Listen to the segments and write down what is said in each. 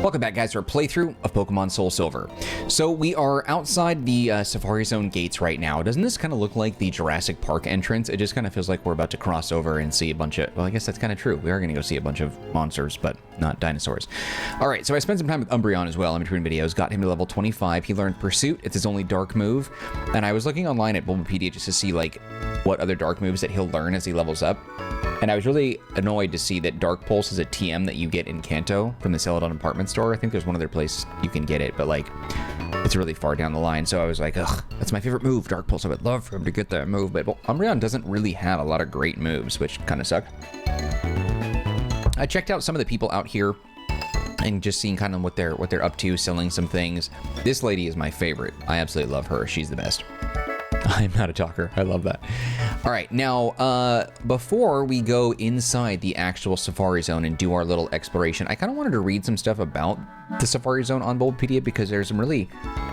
Welcome back, guys, to our playthrough of Pokemon Soul Silver. So we are outside the Safari Zone gates right now. Doesn't this kind of look like the Jurassic Park entrance? It just kind of feels like we're about to cross over and see a bunch of... Well, I guess that's kind of true. We are going to go see a bunch of monsters, but not dinosaurs. All right, so I spent some time with Umbreon as well in between videos. Got him to level 25. He learned Pursuit. It's his only dark move. And I was looking online at Bulbapedia just to see, like, what other dark moves that he'll learn as he levels up. And I was really annoyed to see that Dark Pulse is a TM that you get in Kanto from the Celadon department store. I think there's one other place you can get it, but like, it's really far down the line. So I was like, ugh, that's my favorite move, Dark Pulse. I would love for him to get that move, but Umbreon doesn't really have a lot of great moves, which kind of suck. I checked out some of the people out here and just seeing kind of what they're up to, selling some things. This lady is my favorite. I absolutely love her. She's the best. I'm not a talker. I love that. All right, now, before we go inside the actual Safari Zone and do our little exploration, I kind of wanted to read some stuff about the Safari Zone on Bulbapedia because there's some really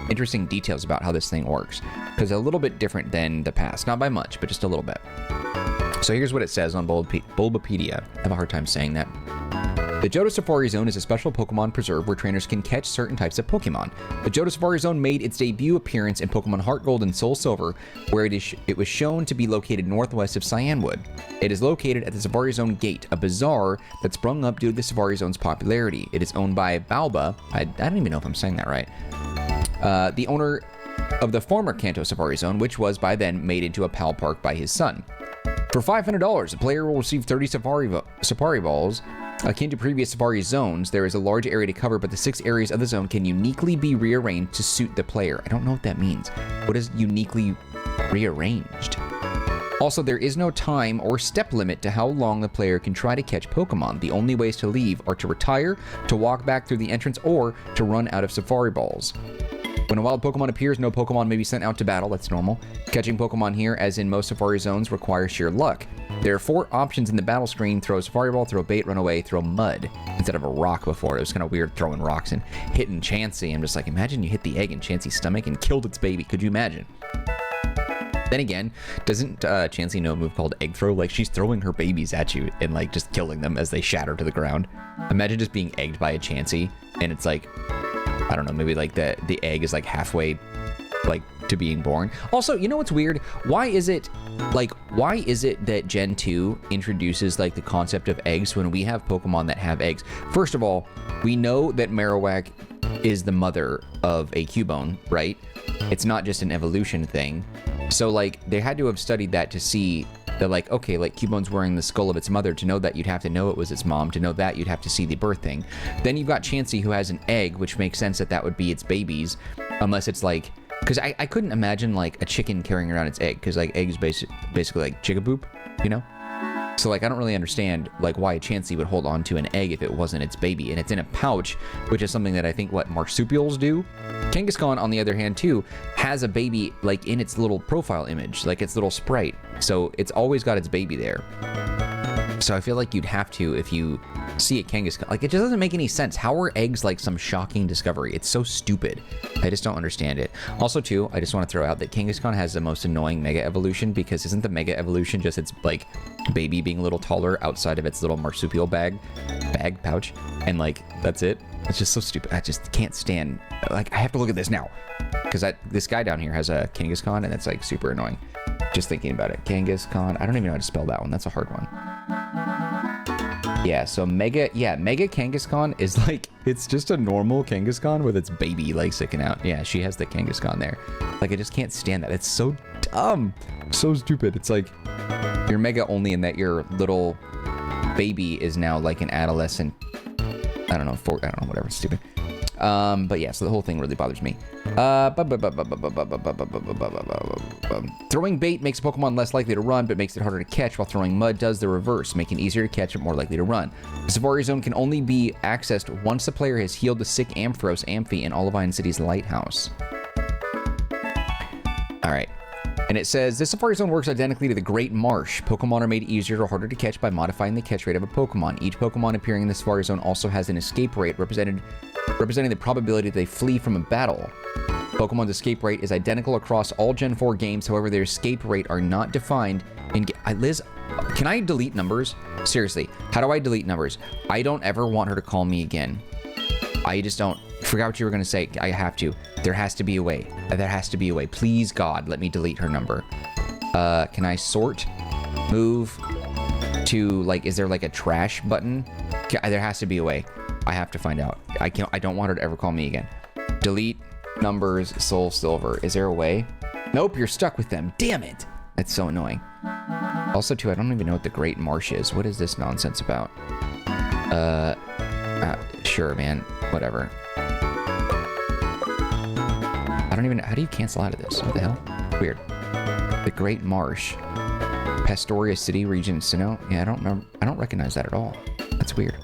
interesting details about how this thing works. Because it's a little bit different than the past. Not by much, but just a little bit. So here's what it says on Bulbapedia. I have a hard time saying that. The Johto Safari Zone is a special Pokemon preserve where trainers can catch certain types of Pokemon. The Johto Safari Zone made its debut appearance in Pokemon HeartGold and SoulSilver, where it was shown to be located northwest of Cyanwood. It is located at the Safari Zone Gate, a bazaar that sprung up due to the Safari Zone's popularity. It is owned by Balba. I don't even know if I'm saying that right. The owner of the former Kanto Safari Zone, which was by then made into a PAL Park by his son. For $500, the player will receive 30 Safari Balls. Akin to previous Safari Zones, there is a large area to cover, but the 6 areas of the zone can uniquely be rearranged to suit the player. I don't know what that means. What is uniquely rearranged? Also, there is no time or step limit to how long the player can try to catch Pokemon. The only ways to leave are to retire, to walk back through the entrance, or to run out of Safari Balls. When a wild Pokemon appears, no Pokemon may be sent out to battle. That's normal. Catching Pokemon here, as in most Safari Zones, requires sheer luck. There are 4 options in the battle screen: throw a Safari Ball, throw bait, run away, throw mud, instead of a rock before. It was kind of weird throwing rocks and hitting Chansey. I'm just like, imagine you hit the egg in Chansey's stomach and killed its baby. Could you imagine? Then again, doesn't Chansey know a move called egg throw? Like, she's throwing her babies at you and like just killing them as they shatter to the ground. Imagine just being egged by a Chansey and it's like, I don't know, maybe like the egg is like halfway like to being born. Also, you know what's weird? Why is it that Gen 2 introduces like the concept of eggs when we have Pokemon that have eggs? First of all, we know that Marowak is the mother of a Cubone, right? It's not just an evolution thing. So like they had to have studied that to see that, like, okay, like Cubone's wearing the skull of its mother. To know that, you'd have to know it was its mom. To know that, you'd have to see the birth thing. Then you've got Chansey, who has an egg, which makes sense that that would be its babies, unless it's like, because I couldn't imagine like a chicken carrying around its egg, because like eggs basically like chigaboop, you know? So like I don't really understand like why a Chansey would hold on to an egg if it wasn't its baby, and it's in a pouch, which is something that I think what marsupials do. Kangaskhan, on the other hand, too, has a baby like in its little profile image, like its little sprite. So it's always got its baby there. So I feel like you'd have to, if you see a Kangaskhan, like it just doesn't make any sense. How are eggs like some shocking discovery? It's so stupid. I just don't understand it. Also, too, I just want to throw out that Kangaskhan has the most annoying Mega Evolution, because isn't the Mega Evolution just its like baby being a little taller outside of its little marsupial pouch, and like that's it? It's just so stupid. I just can't stand. Like I have to look at this now, because this guy down here has a Kangaskhan, and it's like super annoying. Just thinking about it. Kangaskhan. I don't even know how to spell that one. That's a hard one. Yeah, so Mega Kangaskhan is like, it's just a normal Kangaskhan with its baby like sticking out. Yeah, she has the Kangaskhan there. Like, I just can't stand that. It's so dumb. So stupid. It's like, you're Mega only in that your little baby is now like an adolescent. I don't know, whatever, it's stupid. But yeah, so the whole thing really bothers me. Throwing bait makes a Pokemon less likely to run, but makes it harder to catch, while throwing mud does the reverse, making it easier to catch but more likely to run. The Safari Zone can only be accessed once the player has healed the sick Ampharos Amphi in Olivine City's Lighthouse. Alright. And it says, this Safari Zone works identically to the Great Marsh. Pokemon are made easier or harder to catch by modifying the catch rate of a Pokemon. Each Pokemon appearing in the Safari Zone also has an escape rate representing the probability that they flee from a battle. Pokemon's escape rate is identical across all Gen 4 games, however, their escape rate are not defined in... Liz, can I delete numbers? Seriously, how do I delete numbers? I don't ever want her to call me again. I just don't... Forgot what you were going to say. I have to. There has to be a way. There has to be a way. Please, God, let me delete her number. Can I sort? Move to, like, is there like a trash button? There has to be a way. I have to find out. I don't want her to ever call me again. Delete numbers, SoulSilver. Is there a way? Nope, you're stuck with them. Damn it. That's so annoying. Also, too, I don't even know what the Great Marsh is. What is this nonsense about? Sure, man. Whatever. I don't even know. How do you cancel out of this? What the hell? Weird. The Great Marsh. Pastoria City, Region Sinnoh. Yeah, I don't remember. I don't recognize that at all. That's weird.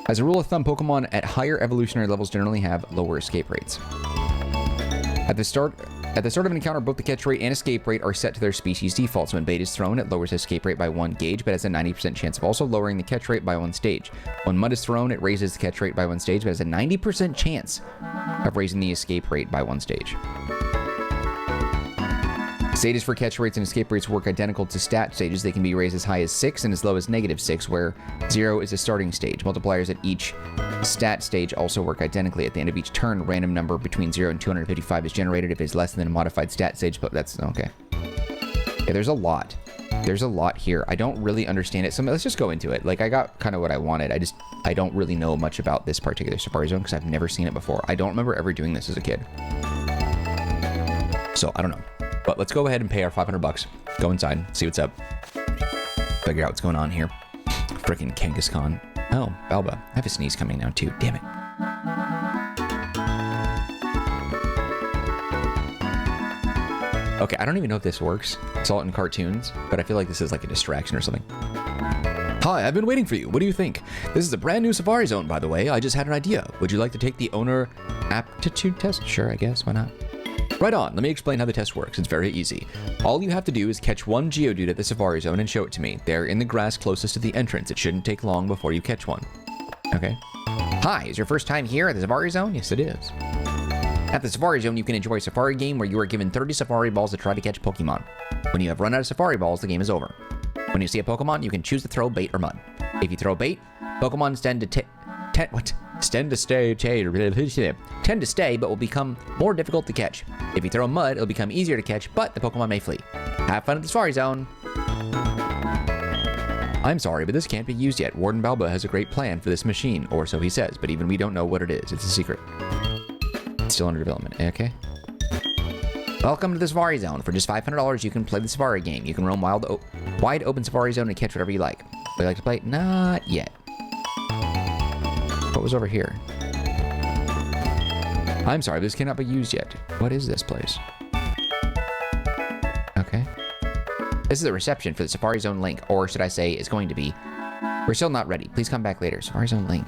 As a rule of thumb, Pokemon at higher evolutionary levels generally have lower escape rates. At the start of an encounter, both the catch rate and escape rate are set to their species defaults. When bait is thrown, it lowers escape rate by 1 gauge, but has a 90% chance of also lowering the catch rate by 1 stage. When mud is thrown, it raises the catch rate by 1 stage, but has a 90% chance of raising the escape rate by 1 stage. Stages for catch rates and escape rates work identical to stat stages. They can be raised as high as 6 and as low as -6, where 0 is a starting stage. Multipliers at each stat stage also work identically. At the end of each turn, a random number between 0 and 255 is generated. If it's less than a modified stat stage, but that's okay. Yeah, there's a lot. There's a lot here. I don't really understand it. So let's just go into it. Like, I got kind of what I wanted. I don't really know much about this particular Safari Zone because I've never seen it before. I don't remember ever doing this as a kid. So, I don't know. But let's go ahead and pay our 500 bucks. Go inside, see what's up. Figure out what's going on here. Freaking Kangaskhan. Oh, Balba. I have a sneeze coming now too. Damn it. Okay, I don't even know if this works. I saw it in cartoons, but I feel like this is like a distraction or something. Hi, I've been waiting for you. What do you think? This is a brand new Safari Zone, by the way. I just had an idea. Would you like to take the owner aptitude test? Sure, I guess. Why not? Right on, let me explain how the test works. It's very easy. All you have to do is catch one Geodude at the Safari Zone and show it to me. They're in the grass closest to the entrance. It shouldn't take long before you catch one. Okay. Hi, is your first time here at the Safari Zone? Yes, it is. At the Safari Zone, you can enjoy a Safari game where you are given 30 Safari Balls to try to catch Pokemon. When you have run out of Safari Balls, the game is over. When you see a Pokemon, you can choose to throw bait or mud. If you throw bait, Pokemon tend to stay, but will become more difficult to catch. If you throw mud, it'll become easier to catch, but the Pokemon may flee. Have fun at the Safari Zone. I'm sorry, but this can't be used yet. Warden Balba has a great plan for this machine, or so he says, but even we don't know what it is. It's a secret. It's still under development. Okay. Welcome to the Safari Zone. For just $500, you can play the Safari game. You can roam wide open Safari Zone and catch whatever you like. Would you like to play? Not yet. What was over here? I'm sorry, this cannot be used yet. What is this place? Okay. This is the reception for the Safari Zone link, or should I say, is going to be. We're still not ready. Please come back later. Safari Zone link.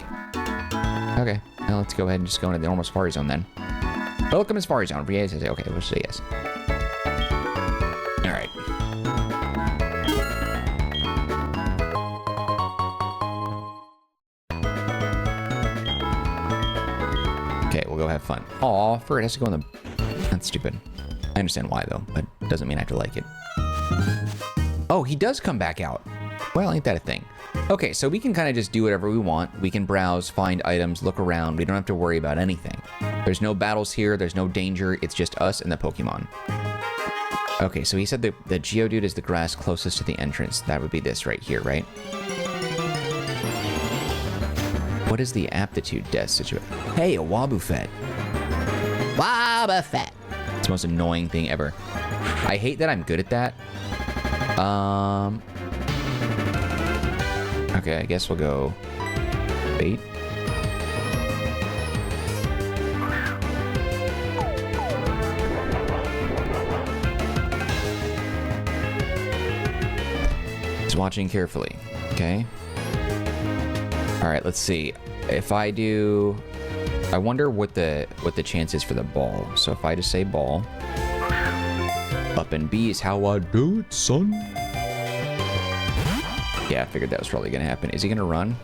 Okay. Now let's go ahead and just go into the normal Safari Zone then. Welcome to Safari Zone. Okay, we'll say yes. All right. Okay, we'll go have fun. Aw, Fur, it has to go in the... That's stupid. I understand why, though, but it doesn't mean I have to like it. Oh, he does come back out. Well, ain't that a thing? Okay, so we can kind of just do whatever we want. We can browse, find items, look around. We don't have to worry about anything. There's no battles here. There's no danger. It's just us and the Pokemon. Okay, so he said the Geodude is the grass closest to the entrance. That would be this right here, right? What is the aptitude test situation? Hey, a Wobbuffet. Wobbuffet. It's the most annoying thing ever. I hate that I'm good at that. Okay, I guess we'll go bait. Just watching carefully. Okay. All right, let's see. If I do, I wonder what the chance is for the ball. So if I just say ball, up and B is how I do it, son. Yeah, I figured that was probably gonna happen. Is he gonna run?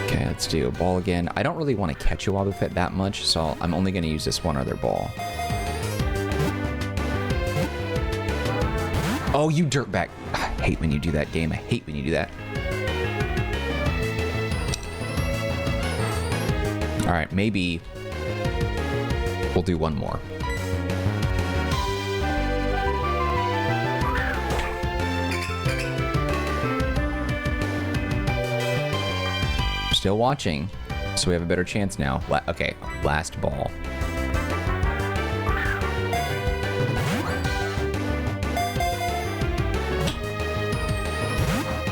Okay, let's do a ball again. I don't really want to catch a Wobbuffet that much, so I'm only gonna use this one other ball. Oh, you dirtbag. I hate when you do that, game. I hate when you do that. All right, maybe we'll do one more. Still watching, so we have a better chance now. Okay, last ball.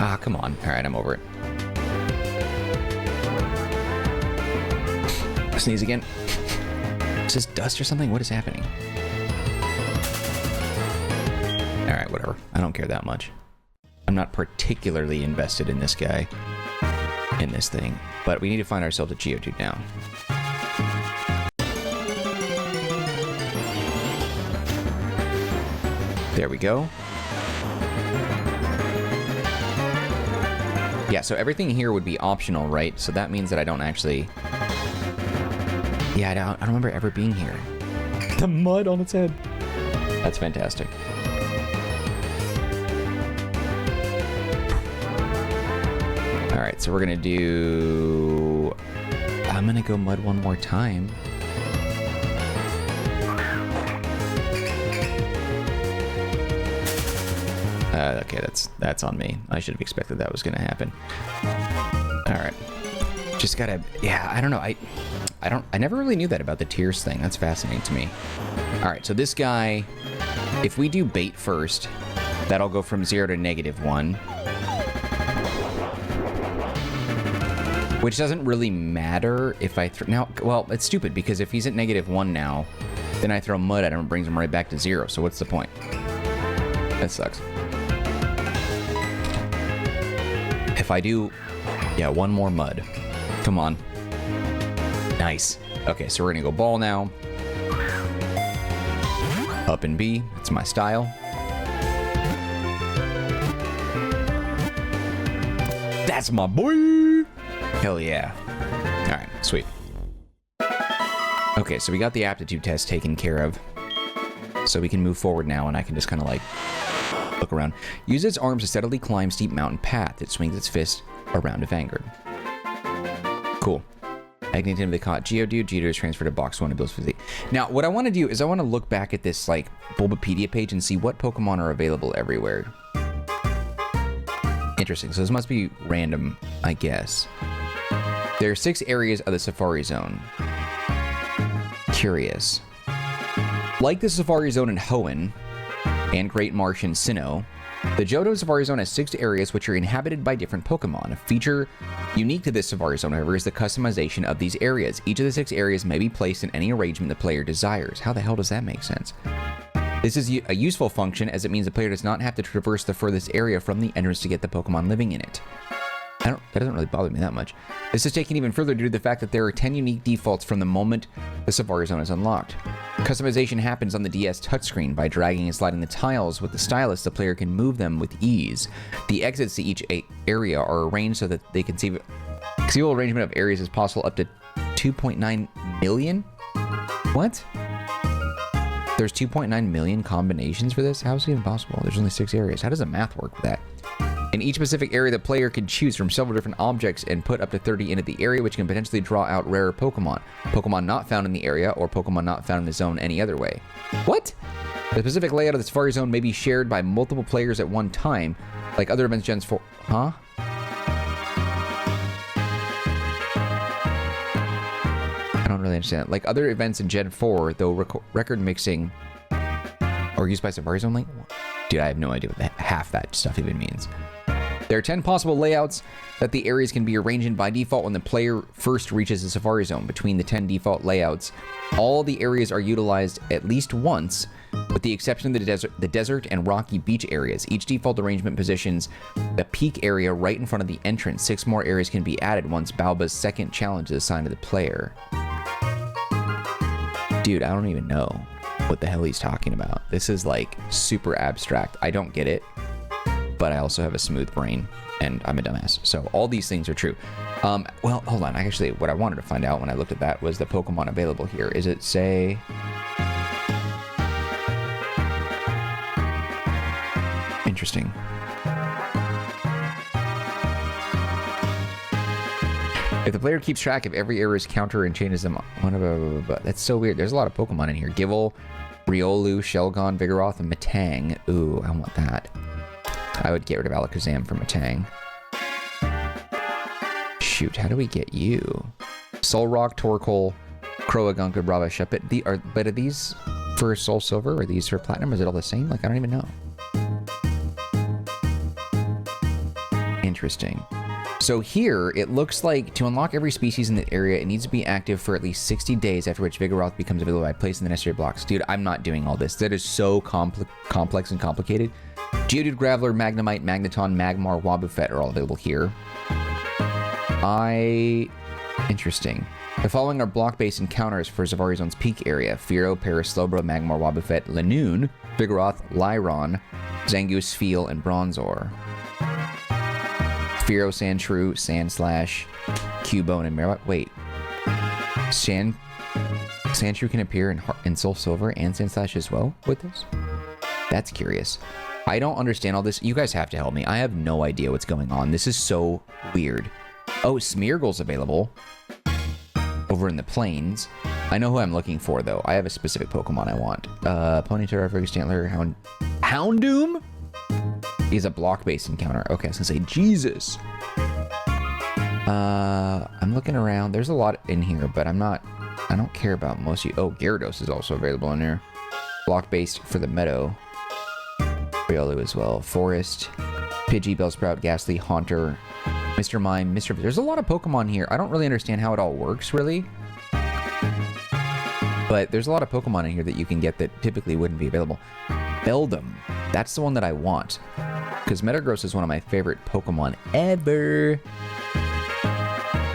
Ah, come on. All right, I'm over it. Sneeze again. Is this dust or something? What is happening? All right, whatever. I don't care that much. I'm not particularly invested in this guy, in this thing, but we need to find ourselves a Geodude now. There we go. Yeah, so everything here would be optional, right? So that means that I don't actually... Yeah, I don't remember ever being here. The mud on its head. That's fantastic. All right, so we're gonna do... I'm gonna go mud one more time. Okay, that's on me. I should have expected that was gonna happen. All right, just gotta... Yeah, I don't know. I never really knew that about the tiers thing. That's fascinating to me. All right, so this guy, if we do bait first, that'll go from 0 to -1. Which doesn't really matter if I throw... Now, well, it's stupid because if he's at -1 now, then I throw mud at him and brings him right back to 0. So what's the point? That sucks. If I do... Yeah, one more mud. Come on. Nice. Okay, so we're gonna go ball now. Up and B. That's my style. That's my boy! Hell yeah. Alright, sweet. Okay, so we got the aptitude test taken care of. So we can move forward now, and I can just kind of like look around. Use its arms to steadily climb steep mountain path. It swings its fist around if angered. Cool. Agnatin, they caught Geodude. Geodude is transferred to box 1 of Bill's physique. Now, what I want to do is I want to look back at this like Bulbapedia page and see what Pokemon are available everywhere. Interesting. So this must be random, I guess. There are 6 areas of the Safari Zone. Curious. Like the Safari Zone in Hoenn and Great Marsh in Sinnoh, the Johto Safari Zone has 6 areas which are inhabited by different Pokemon. A feature unique to this Safari Zone, however, is the customization of these areas. Each of the 6 areas may be placed in any arrangement the player desires. How the hell does that make sense? This is a useful function as it means the player does not have to traverse the furthest area from the entrance to get the Pokemon living in it. That doesn't really bother me that much. This is taken even further due to the fact that there are 10 unique defaults from the moment the Safari Zone is unlocked. Customization happens on the DS touchscreen. By dragging and sliding the tiles with the stylus, the player can move them with ease. The exits to each area are arranged so that they can see conceivable arrangement of areas is possible up to 2.9 million? What? There's 2.9 million combinations for this? How is it even possible? There's only 6 areas. How does the math work with that? In each specific area, the player can choose from several different objects and put up to 30 into the area, which can potentially draw out rarer Pokemon. Pokemon not found in the area, or Pokemon not found in the zone any other way. What? The specific layout of the Safari Zone may be shared by multiple players at one time, like other events Gens 4... Huh? I don't really understand that. Like other events in Gen 4, though record mixing or used by Safari Zone Link? Dude, I have no idea what half that stuff even means. There are 10 possible layouts that the areas can be arranged in by default when the player first reaches the Safari Zone. Between the 10 default layouts, all the areas are utilized at least once, with the exception of the desert and rocky beach areas. Each default arrangement positions the peak area right in front of the entrance. 6 more areas can be added once Balba's second challenge is assigned to the player. Dude, I don't even know what the hell he's talking about. This is like super abstract. I don't get it, but I also have a smooth brain and I'm a dumbass. So all these things are true. Well, hold on. Actually, what I wanted to find out when I looked at that was the Pokemon available here. Is it say... Interesting. If the player keeps track of every area's counter and changes them, that's so weird. There's a lot of Pokemon in here. Givel, Riolu, Shelgon, Vigoroth, and Metang. Ooh, I want that. I would get rid of Alakazam for Metang. Shoot, how do we get you? Solrock, Torkoal, Croagunk, Brava, Shuppet. But are these for Soul Silver or are these for Platinum? Is it all the same? Like, I don't even know. Interesting. So here, it looks like to unlock every species in the area, it needs to be active for at least 60 days, after which Vigoroth becomes available by placing the necessary blocks. Dude, I'm not doing all this. That is so complex and complicated. Geodude, Graveler, Magnemite, Magneton, Magmar, Wobbuffet are all available here. Interesting. The following are block-based encounters for Zavari Zone's peak area. Fearow, Paris, Slowbro, Magmar, Wobbuffet, Lanoon, Vigoroth, Lyron, Zangoose, Feel, and Bronzor. Fearow, Sandshrew, Sandslash, Cubone, and Marowak. Wait. Sandshrew can appear in Soul Silver and Sandslash as well with this? That's curious. I don't understand all this. You guys have to help me. I have no idea what's going on. This is so weird. Oh, Smeargle's available over in the plains. I know who I'm looking for, though. I have a specific Pokemon I want. Ponyta, Fergus, Stantler, Houndoom? He's a block-based encounter. Okay, I was gonna say, Jesus. I'm looking around. There's a lot in here, but I don't care about most of you. Oh, Gyarados is also available in here. Block-based for the Meadow. Riolu as well. Forest, Pidgey, Bellsprout, Ghastly, Haunter, Mr. Mime, Mr. There's a lot of Pokemon here. I don't really understand how it all works, really. But there's a lot of Pokemon in here that you can get that typically wouldn't be available. Beldum. That's the one that I want. Because Metagross is one of my favorite Pokemon ever.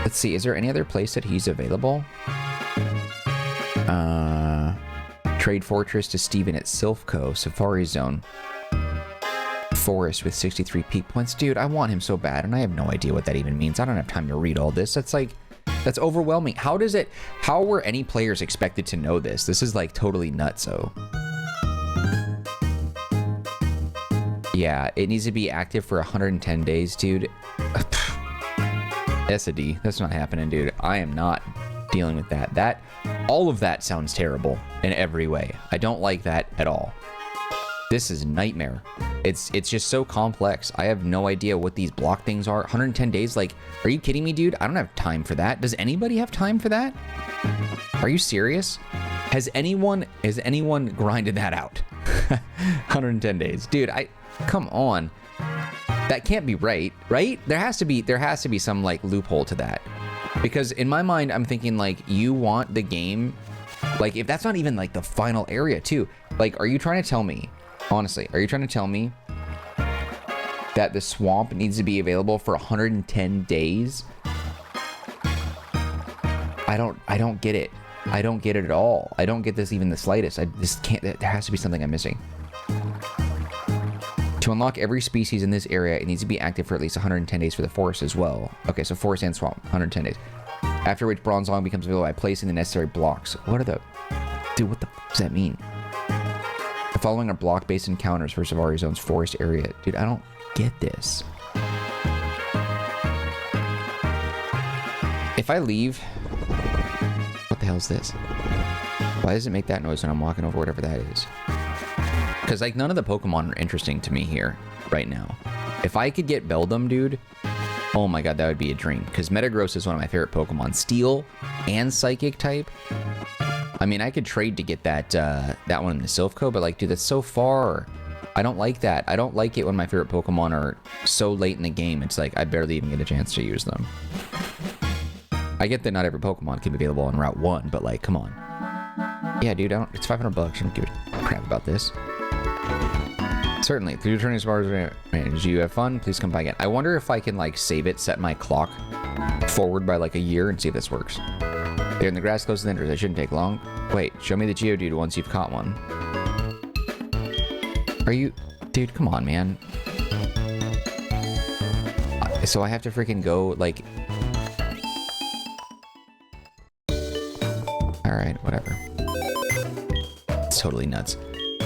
Let's see. Is there any other place that he's available? Trade Fortress to Steven at Silphco. Safari Zone. Forest with 63 peak points. Dude, I want him so bad, and I have no idea what that even means. I don't have time to read all this. That's overwhelming. How were any players expected to know this? This is like totally nutso. Yeah, it needs to be active for 110 days, dude. That's a D. That's not happening, dude. I am not dealing with that. All of that sounds terrible in every way. I don't like that at all. This is nightmare. It's just so complex. I have no idea what these block things are. 110 days, like, are you kidding me, dude? I don't have time for that. Does anybody have time for that? Are you serious? Has anyone grinded that out? 110 days. Dude, come on. That can't be right? There has to be some like loophole to that. Because in my mind, I'm thinking like you want the game, like if that's not even like the final area too. Like, are you trying to tell me, honestly, are you trying to tell me that the swamp needs to be available for 110 days? I don't get it. I don't get it at all. I don't get this even the slightest. I just can't. There has to be something I'm missing. To unlock every species in this area, it needs to be active for at least 110 days for the forest as well. Okay, so forest and swamp, 110 days. After which Bronzong becomes available by placing the necessary blocks. What are the... Dude, what the f does that mean? The following are block-based encounters for Zavari Zone's forest area. Dude, I don't get this. If I leave... What the hell is this? Why does it make that noise when I'm walking over whatever that is? Because, like, none of the Pokemon are interesting to me here right now. If I could get Beldum, dude, oh my god, that would be a dream. Because Metagross is one of my favorite Pokemon. Steel and Psychic type. I mean, I could trade to get that that one in the Silphco, but, like, dude, that's so far. I don't like that. I don't like it when my favorite Pokemon are so late in the game. It's like I barely even get a chance to use them. I get that not every Pokemon can be available on Route 1, but, like, come on. Yeah, dude, it's 500 bucks. I don't give a crap about this. Certainly. Through returning as far as manage. You have fun? Please come by again. I wonder if I can, like, save it, set my clock forward by, like, a year and see if this works. Here in the grass close to the entrance. It shouldn't take long. Wait, show me the Geodude once you've caught one. Are you... Dude, come on, man. So I have to freaking go, like... Alright, whatever. It's totally nuts.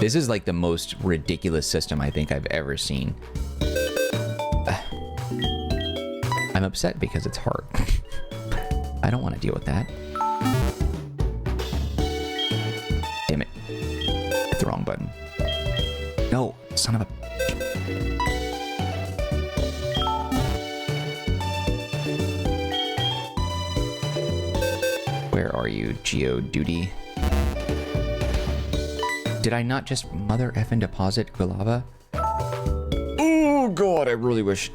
This is like the most ridiculous system I think I've ever seen. I'm upset because it's hard. I don't want to deal with that. Damn it. Hit the wrong button. No, son of a... Where are you, Geoduty? Did I not just mother effing deposit Quilava? Oh god, I really wish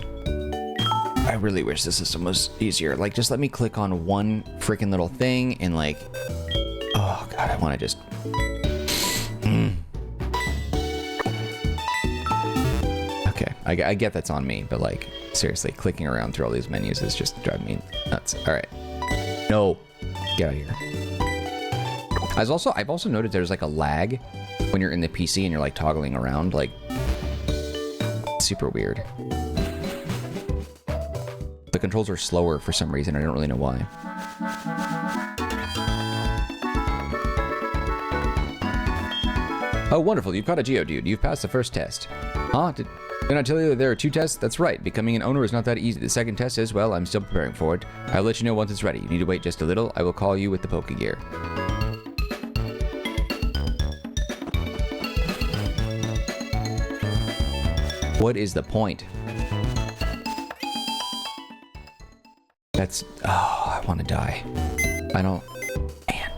the system was easier. Like, just let me click on one freaking little thing and like, oh god, I want to just. Okay, I get that's on me, but like, seriously, clicking around through all these menus is just driving me nuts. All right, no, get out of here. I've also noted there's like a lag when you're in the PC and you're like toggling around, like super weird. The controls are slower for some reason. I don't really know why. Oh, wonderful. You've caught a Geodude. You've passed the first test. Huh? Did I tell you that there are 2 tests? That's right. Becoming an owner is not that easy. The second test is, well, I'm still preparing for it. I'll let you know once it's ready. You need to wait just a little. I will call you with the Pokegear. What is the point? That's... Oh, I want to die. I don't... Man.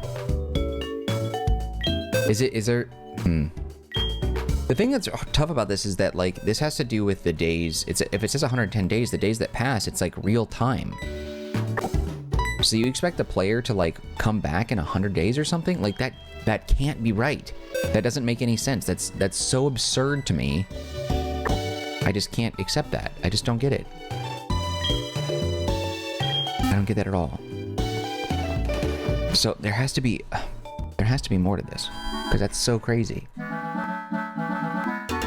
Is there... The thing that's tough about this is that, like, this has to do with the days. If it says 110 days, the days that pass, it's, like, real time. So you expect the player to, like, come back in 100 days or something? Like, that can't be right. That doesn't make any sense. That's so absurd to me. I just can't accept that. I just don't get it. I don't get that at all. So there has to be more to this, because that's so crazy.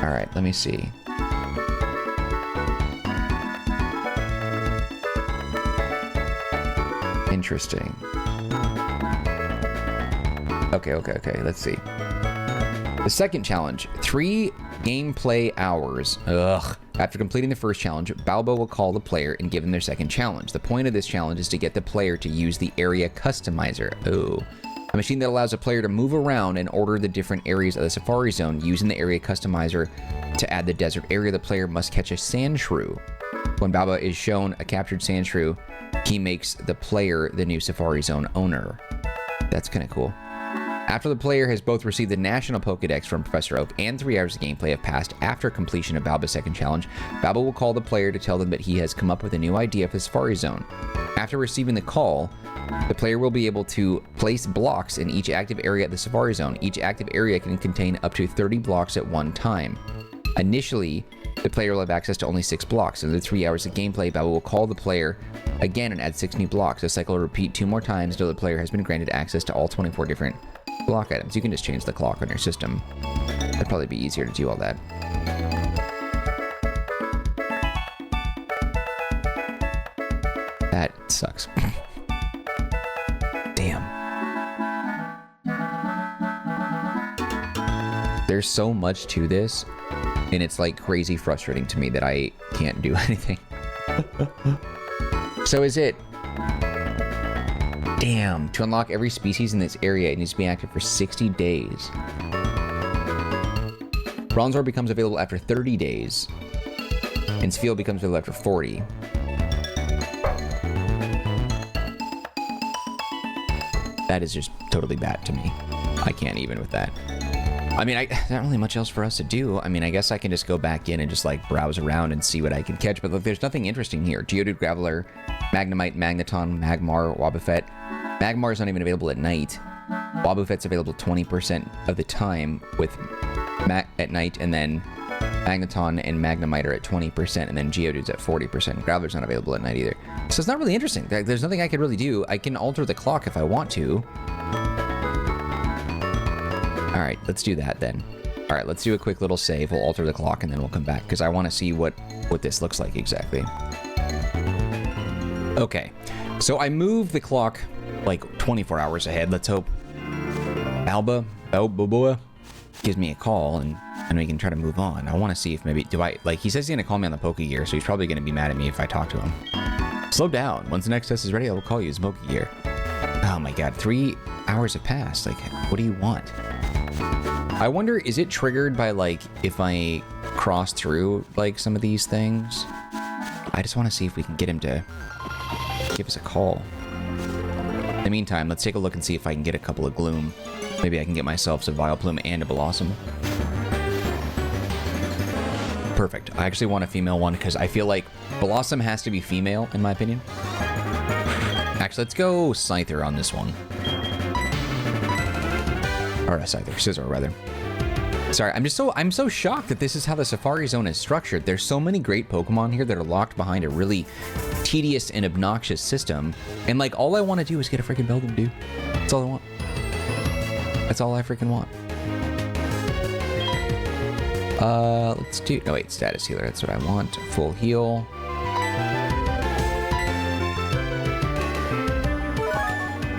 All right, let me see. Interesting. Okay, let's see. The second challenge, 3 gameplay hours. Ugh. After completing the first challenge, Balbo will call the player and give them their second challenge. The point of this challenge is to get the player to use the area customizer. Oh. A machine that allows a player to move around and order the different areas of the Safari Zone. Using the area customizer to add the desert area, the player must catch a Sandshrew. When Balbo is shown a captured Sandshrew, he makes the player the new Safari Zone owner. That's kind of cool. After the player has both received the National Pokedex from Professor Oak and 3 hours of gameplay have passed after completion of Balbo's second challenge, Balbo will call the player to tell them that he has come up with a new idea for the Safari Zone. After receiving the call, the player will be able to place blocks in each active area at the Safari Zone. Each active area can contain up to 30 blocks at one time. Initially, the player will have access to only 6 blocks. In the 3 hours of gameplay, Balbo will call the player again and add 6 new blocks. The cycle will repeat 2 more times until the player has been granted access to all 24 different block items. You can just change the clock on your system. It'd probably be easier to do all that. That sucks. Damn. There's so much to this, and it's like crazy frustrating to me that I can't do anything. So is it... Damn. To unlock every species in this area, it needs to be active for 60 days. Bronzor becomes available after 30 days. And Spheal becomes available after 40. That is just totally bad to me. I can't even with that. I mean, there's not really much else for us to do. I mean, I guess I can just go back in and just like browse around and see what I can catch. But look, there's nothing interesting here. Geodude, Graveler, Magnemite, Magneton, Magmar, Wobbuffet. Magmar's not even available at night. Wobbuffet's available 20% of the time with at night, and then Magneton and Magnemite are at 20%, and then Geodude's at 40%. Graveler's not available at night either. So it's not really interesting. There's nothing I could really do. I can alter the clock if I want to. All right, let's do that then. All right, let's do a quick little save. We'll alter the clock, and then we'll come back, because I want to see what this looks like exactly. Okay, so I moved the clock like 24 hours ahead. Let's hope Balbo gives me a call and we can try to move on. I want to see if maybe, like, he says he's going to call me on the Pokegear, so he's probably going to be mad at me if I talk to him. Slow down. Once the next test is ready, I will call you as Pokegear. Oh my god, 3 hours have passed. Like, what do you want? I wonder, is it triggered by, like, if I cross through, like, some of these things? I just want to see if we can get him to give us a call. In the meantime, let's take a look and see if I can get a couple of Gloom. Maybe I can get myself a Vileplume and a Blossom. Perfect. I actually want a female one because I feel like Blossom has to be female, in my opinion. Actually, let's go Scyther on this one. Or Scyther, Scizor, rather. Sorry, I'm so shocked that this is how the Safari Zone is structured. There's so many great Pokemon here that are locked behind a really tedious and obnoxious system. And, like, all I want to do is get a freaking Beldum, dude. That's all I want. That's all I freaking want. Let's do... No, wait, Status Healer. That's what I want. Full heal.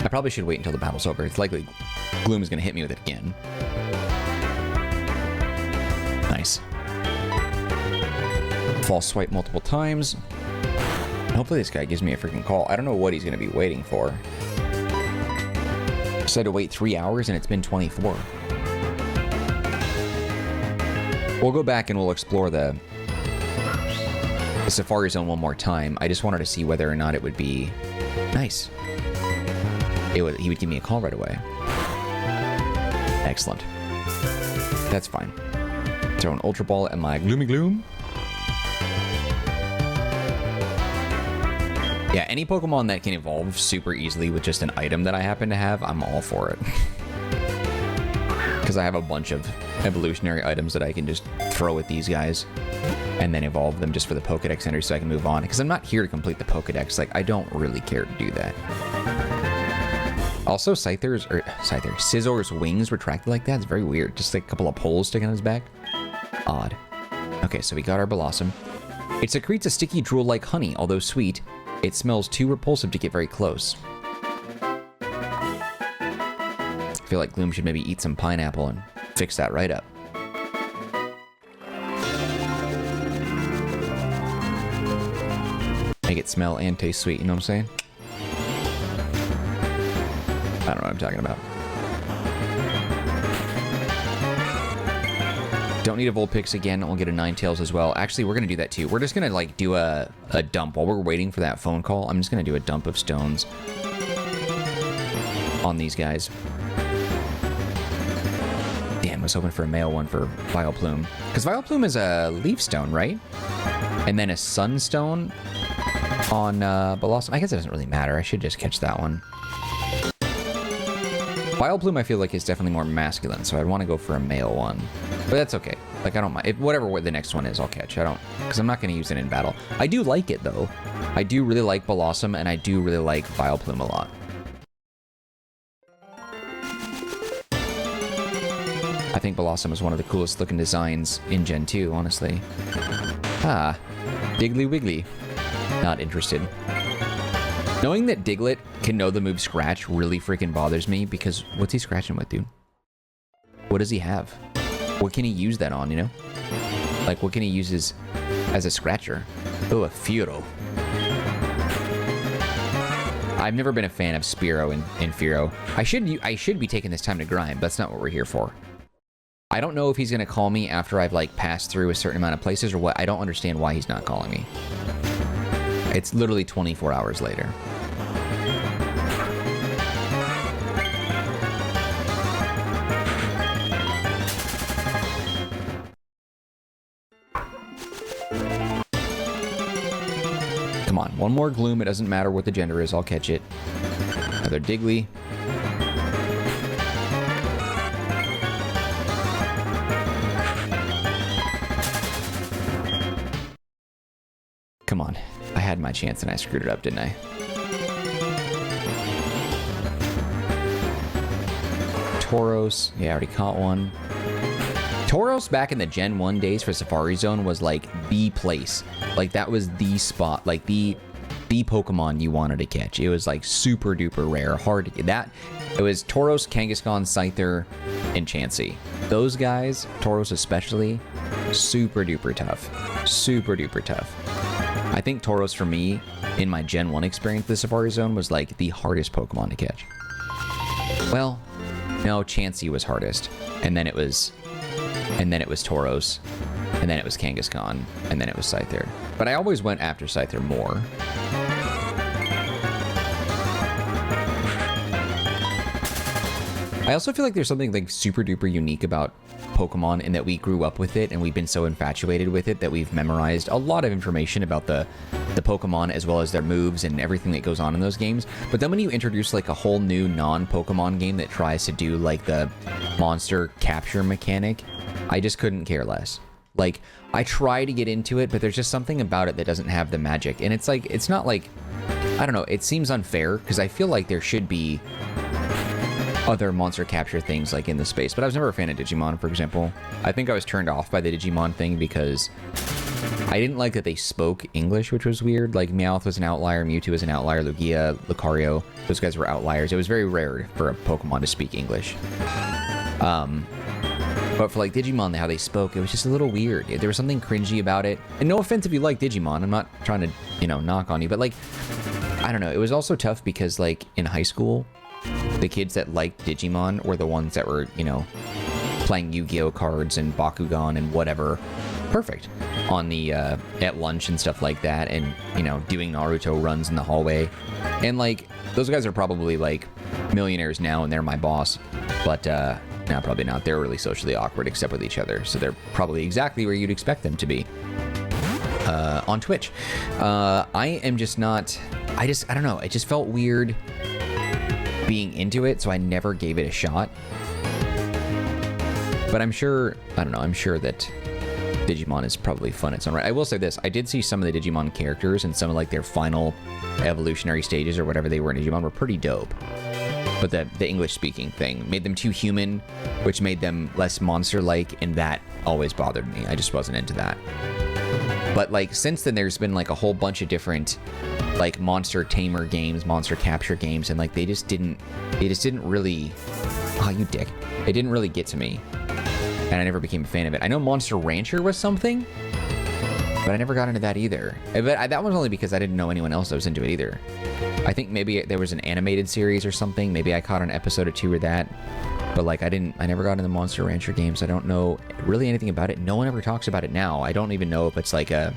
I probably should wait until the battle's over. It's likely Gloom is going to hit me with it again. Nice. False swipe multiple times. Hopefully this guy gives me a freaking call. I don't know what he's going to be waiting for. I said to wait 3 hours and it's been 24. We'll go back and we'll explore the Safari Zone one more time. I just wanted to see whether or not it would be nice. He would give me a call right away. Excellent. That's fine. Throw an Ultra Ball at my Gloomy Gloom. Yeah, any Pokemon that can evolve super easily with just an item that I happen to have, I'm all for it. Because I have a bunch of evolutionary items that I can just throw at these guys and then evolve them just for the Pokedex entry so I can move on. Because I'm not here to complete the Pokedex. Like, I don't really care to do that. Also, Scizor's wings retracted like that. It's very weird. Just like a couple of poles sticking on his back. Odd. Okay, so we got our Blossom. It secretes a sticky drool-like honey, although sweet. It smells too repulsive to get very close. I feel like Gloom should maybe eat some pineapple and fix that right up. Make it smell and taste sweet, you know what I'm saying? I don't know what I'm talking about. Don't need a Vulpix again. We'll get a Ninetales as well. Actually, we're going to do that too. We're just going to like do a dump while we're waiting for that phone call. I'm just going to do a dump of stones on these guys. Damn, I was hoping for a male one for Vileplume. Because Vileplume is a Leaf Stone, right? And then a Sunstone on Blossom. I guess it doesn't really matter. I should just catch that one. Vileplume, I feel like, is definitely more masculine, so I'd want to go for a male one. But that's okay. Like, I don't mind. Whatever the next one is, I'll catch. Because I'm not going to use it in battle. I do like it, though. I do really like Blossom, and I do really like Vileplume a lot. I think Blossom is one of the coolest looking designs in Gen 2, honestly. Ah, Diggly Wiggly. Not interested. Knowing that Diglett can know the move Scratch really freaking bothers me, because what's he scratching with, dude? What does he have? What can he use that on, you know? Like, what can he use as a scratcher? Oh, a Fearow. I've never been a fan of Spearow and Fearow. I should be taking this time to grind, but that's not what we're here for. I don't know if he's going to call me after I've, like, passed through a certain amount of places or what. I don't understand why he's not calling me. It's literally 24 hours later. Come on, one more Gloom. It doesn't matter what the gender is. I'll catch it. Another Diggly. Come on. I had my chance and I screwed it up, didn't I? Tauros. Yeah, I already caught one. Tauros back in the Gen 1 days for Safari Zone was like the place. Like that was the spot, like the Pokemon you wanted to catch. It was like super duper rare, hard to get that. It was Tauros, Kangaskhan, Scyther, and Chansey. those guys, Tauros especially, super duper tough. Super duper tough. I think Tauros for me, in my Gen 1 experience, the Safari Zone was like the hardest Pokemon to catch. Well, no, Chansey was hardest. And then it was Tauros. And then it was Kangaskhan. And then it was Scyther. But I always went after Scyther more. I also feel like there's something like super duper unique about Pokemon in that we grew up with it and we've been so infatuated with it that we've memorized a lot of information about the Pokemon as well as their moves and everything that goes on in those games. But then when you introduce like a whole new non-Pokemon game that tries to do like the monster capture mechanic, I just couldn't care less. Like, I try to get into it, but there's just something about it that doesn't have the magic. And it's like, it's not like, I don't know, it seems unfair because I feel like there should be other monster capture things like in the space, but I was never a fan of Digimon, for example. I think I was turned off by the Digimon thing because I didn't like that they spoke English, which was weird. Like, Meowth was an outlier, Mewtwo was an outlier, Lugia, Lucario, those guys were outliers. It was very rare for a Pokemon to speak English. But for like Digimon, how they spoke, it was just a little weird. There was something cringy about it. And no offense if you like Digimon, I'm not trying to, you know, knock on you, but like, I don't know. It was also tough because like in high school, the kids that liked Digimon were the ones that were, you know, playing Yu-Gi-Oh cards and Bakugan and whatever. Perfect. On the, at lunch and stuff like that. And, you know, doing Naruto runs in the hallway. And like, those guys are probably like millionaires now and they're my boss. But, no, probably not. They're really socially awkward except with each other. So they're probably exactly where you'd expect them to be. On Twitch. I am just not, I don't know. It just felt weird being into it, so I never gave it a shot. But I'm sure, I don't know, I'm sure that Digimon is probably fun at some right. I will say this, I did see some of the Digimon characters and some of like their final evolutionary stages or whatever they were in Digimon were pretty dope. But the English speaking thing made them too human, which made them less monster-like, and that always bothered me. I just wasn't into that. But like since then there's been like a whole bunch of different like monster tamer games, monster capture games, and like they just didn't really, oh you dick, it didn't really get to me, and I never became a fan of it. I know Monster Rancher was something, but I never got into that either. But that was only because I didn't know anyone else that was into it either. I think maybe there was an animated series or something, maybe I caught an episode or two of that, but like I never got into Monster Rancher games. I don't know really anything about it. No one ever talks about it now. I don't even know if it's like a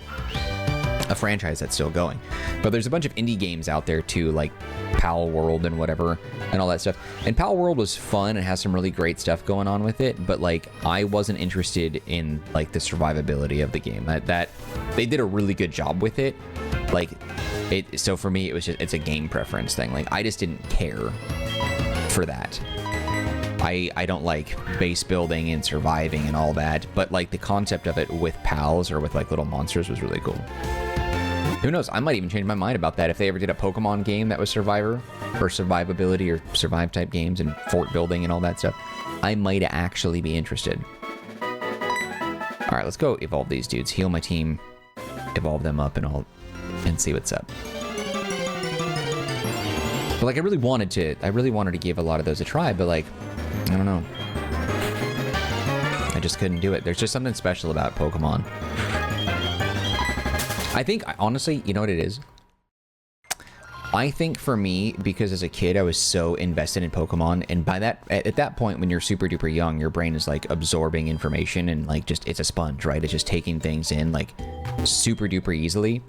franchise that's still going. But there's a bunch of indie games out there too, like Pal World and whatever and all that stuff. And Pal World was fun and has some really great stuff going on with it, but like I wasn't interested in like the survivability of the game. That they did a really good job with it. Like it, so for me it was just, it's a game preference thing. Like I just didn't care for that. I don't like base building and surviving and all that, but like the concept of it with pals or with like little monsters was really cool. Who knows? I might even change my mind about that if they ever did a Pokemon game that was Survivor or survivability or survive type games and fort building and all that stuff. I might actually be interested. All right, let's go evolve these dudes. Heal my team, evolve them up, and see what's up. But like, I really wanted to give a lot of those a try, but like, I don't know. I just couldn't do it. There's just something special about Pokemon. I think, honestly, you know what it is? I think for me, because as a kid, I was so invested in Pokemon, and by that, at that point, when you're super duper young, your brain is like absorbing information and like just, it's a sponge, right? It's just taking things in like super duper easily.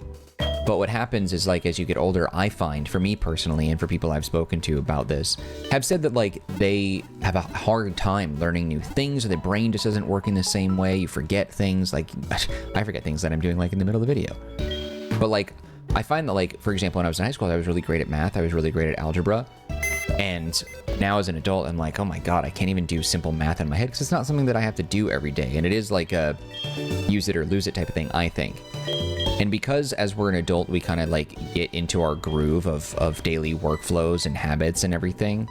But what happens is like, as you get older, I find, for me personally, and for people I've spoken to about this, have said that like they have a hard time learning new things, or their brain just isn't working the same way. You forget things, like I forget things that I'm doing like in the middle of the video. But like, I find that like, for example, when I was in high school, I was really great at math. I was really great at algebra. And now as an adult, I'm like, oh my God, I can't even do simple math in my head because it's not something that I have to do every day. And it is like a use it or lose it type of thing, I think. And because as we're an adult, we kind of like get into our groove of daily workflows and habits and everything.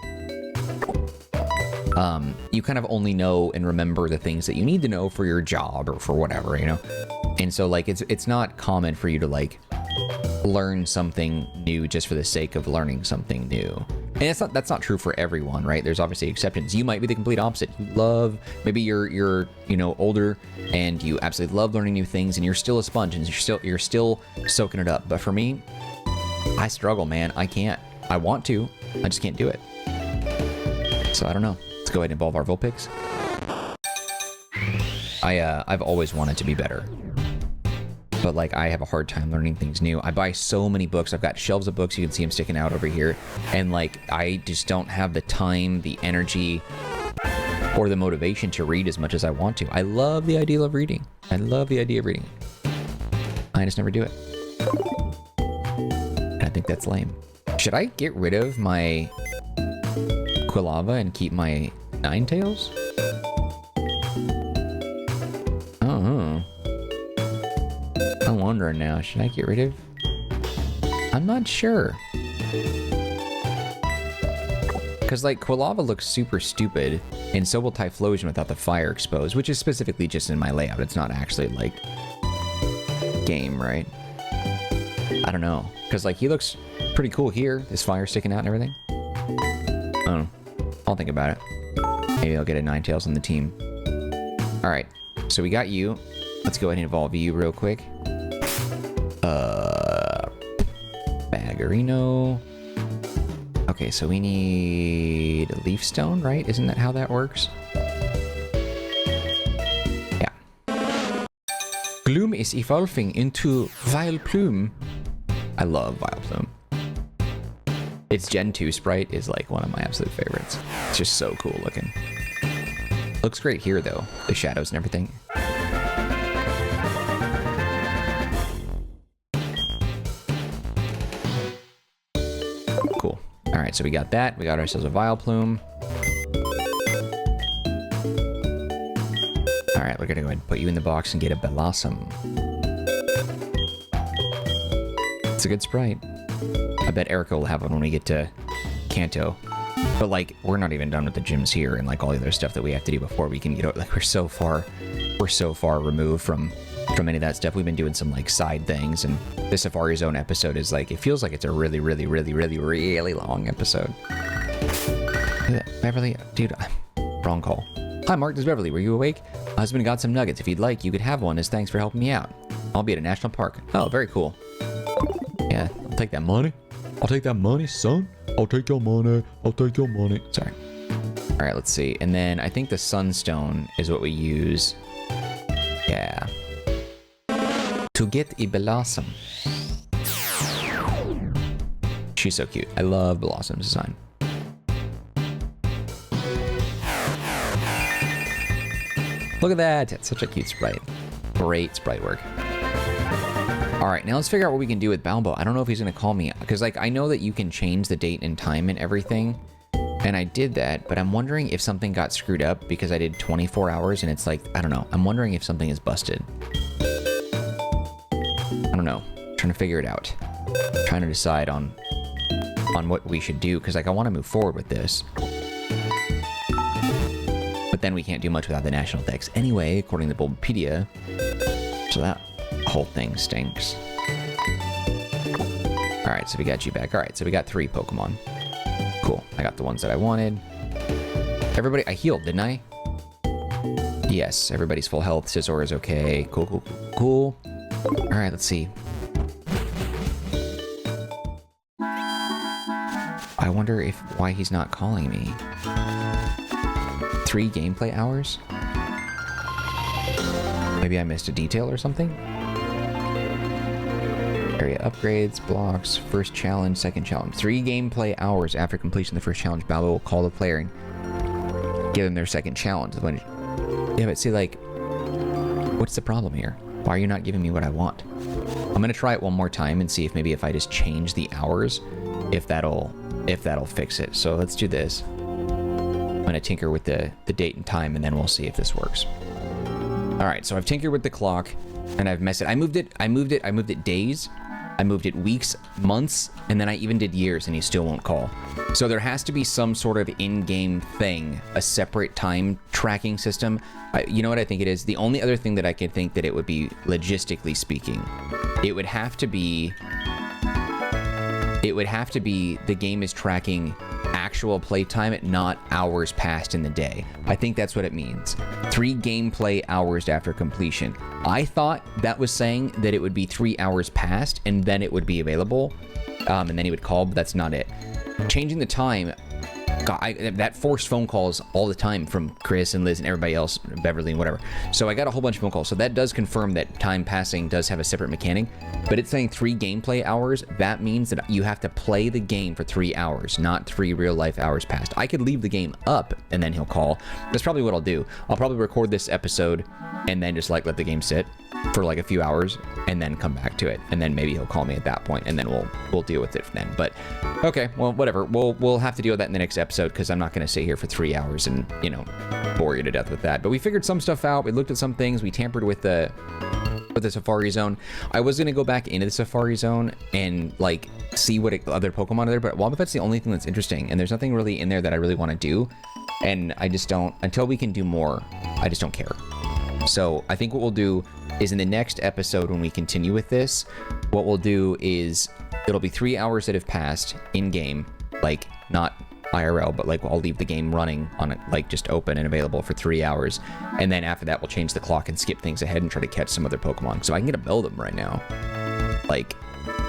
You kind of only know and remember the things that you need to know for your job or for whatever, you know? And so like, it's not common for you to like learn something new just for the sake of learning something new. And that's not true for everyone, right? There's obviously exceptions. You might be the complete opposite. You love, maybe you're you know, older and you absolutely love learning new things, and you're still a sponge and you're still soaking it up. But for me, I struggle, man. I can't. I want to, I just can't do it. So I don't know. Let's go ahead and evolve our Vulpix. I've always wanted to be better, but like I have a hard time learning things new. I buy so many books. I've got shelves of books. You can see them sticking out over here. And like, I just don't have the time, the energy, or the motivation to read as much as I want to. I love the idea of reading. I love the idea of reading. I just never do it. And I think that's lame. Should I get rid of my Quilava and keep my Ninetales? I'm wondering now, should I get rid of? I'm not sure. Because like Quilava looks super stupid, and so will Typhlosion without the fire exposed, which is specifically just in my layout. It's not actually like game, right? I don't know. Because like he looks pretty cool here, this fire sticking out and everything. Oh, I'll think about it. Maybe I'll get a Ninetales on the team. Alright, so we got you. Let's go ahead and evolve you real quick. Baggerino. Okay, so we need a Leaf Stone, right? Isn't that how that works? Yeah. Gloom is evolving into Vileplume. I love Vileplume. Its Gen 2 sprite is like one of my absolute favorites. It's just so cool looking. Looks great here though, the shadows and everything. Cool. All right, so we got that. We got ourselves a Vileplume. All right, we're gonna go ahead and put you in the box and get a Blossom. It's a good sprite. I bet Erica will have one when we get to Kanto. But like, we're not even done with the gyms here and like all the other stuff that we have to do before we can get out. Like we're so far removed from any of that stuff. We've been doing some like side things, and the Safari Zone episode is like, it feels like it's a really long episode. Beverly, dude, wrong call. Hi Mark, this is Beverly. Were you awake? My husband got some nuggets. If you'd like, you could have one as thanks for helping me out. I'll be at a national park. Oh, very cool. Yeah, I'll take that money. I'll take that money, son. I'll take your money. I'll take your money. Sorry. All right, let's see. And then I think the Sunstone is what we use. Yeah. To get a Blossom. She's so cute. I love Blossom's design. Look at that. It's such a cute sprite. Great sprite work. All right, now let's figure out what we can do with Balbo. I don't know if he's gonna call me, because like I know that you can change the date and time and everything, and I did that, but I'm wondering if something got screwed up because I did 24 hours and it's like, I don't know. I'm wondering if something is busted. I don't know. I'm trying to figure it out. I'm trying to decide on what we should do, because like I want to move forward with this. But then we can't do much without the national dex anyway, according to Bulbapedia. So that whole thing stinks. All right, so we got you back. All right, so we got 3 Pokemon. Cool. I got the ones that I wanted. Everybody, I healed, didn't I? Yes, everybody's full health. Scizor is okay. Cool. All right, let's see. I wonder why he's not calling me. 3 gameplay hours? Maybe I missed a detail or something? Area upgrades, blocks, first challenge, second challenge. 3 gameplay hours after completion of the first challenge, Balbo will call the player and give them their second challenge. Yeah, but see, like, what's the problem here? Why are you not giving me what I want? I'm gonna try it one more time and see if maybe if I just change the hours, if that'll fix it. So let's do this. I'm gonna tinker with the date and time, and then we'll see if this works. All right, so I've tinkered with the clock, and I've messed it. I moved it days, I moved it weeks, months, and then I even did years, and he still won't call. So there has to be some sort of in-game thing, a separate time tracking system. You know what I think it is? The only other thing that I can think that it would be, logistically speaking, it would have to be the game is tracking actual playtime, not hours passed in the day. I think that's what it means. 3 gameplay hours after completion. I thought that was saying that it would be 3 hours past and then it would be available, and then he would call, but that's not it. Changing the time, God, that forced phone calls all the time from Chris and Liz and everybody else, Beverly and whatever. So I got a whole bunch of phone calls. So that does confirm that time passing does have a separate mechanic, but it's saying 3 gameplay hours. That means that you have to play the game for 3 hours, not 3 real life hours passed. I could leave the game up and then he'll call. That's probably what I'll do. I'll probably record this episode and then just like let the game sit for like a few hours and then come back to it, and then maybe he'll call me at that point and then we'll deal with it then. But okay, well, whatever, we'll have to deal with that in the next episode, because I'm not going to sit here for 3 hours and, you know, bore you to death with that. But we figured some stuff out. We looked at some things. We tampered with the Safari Zone. I was going to go back into the Safari Zone and like see what other Pokemon are there, but Wobbuffet's the only thing that's interesting, and there's nothing really in there that I really want to do, and I just don't, until we can do more, I just don't care. So I think what we'll do is in the next episode, when we continue with this, what we'll do is it'll be 3 hours that have passed in game, like not IRL, but like I'll leave the game running on it, like just open and available for 3 hours, and then after that we'll change the clock and skip things ahead and try to catch some other Pokemon. So I can get a Beldum right now. Like,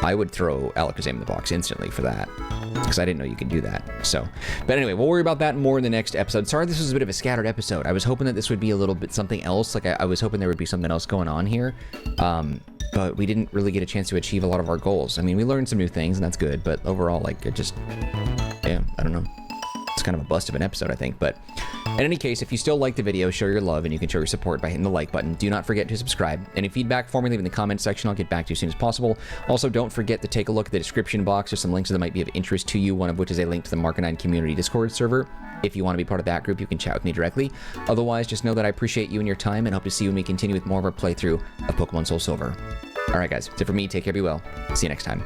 I would throw Alakazam in the box instantly for that, because I didn't know you could do that. So, but anyway, we'll worry about that more in the next episode. Sorry, this was a bit of a scattered episode. I was hoping that this would be a little bit something else. Like I was hoping there would be something else going on here, but we didn't really get a chance to achieve a lot of our goals. I mean, we learned some new things, and that's good. But overall, like, it just, yeah, I don't know. It's kind of a bust of an episode, I think. But in any case, if you still like the video, show your love, and you can show your support by hitting the like button. Do not forget to subscribe. Any feedback for me, leave in the comments section. I'll get back to you as soon as possible. Also, don't forget to take a look at the description box. There's some links that might be of interest to you, one of which is a link to the Marcanine community Discord server. If you want to be part of that group, you can chat with me directly. Otherwise, just know that I appreciate you and your time, and hope to see you when we continue with more of our playthrough of Pokemon Soul Silver. All right, guys, that's it for me. Take care, be well. See you next time.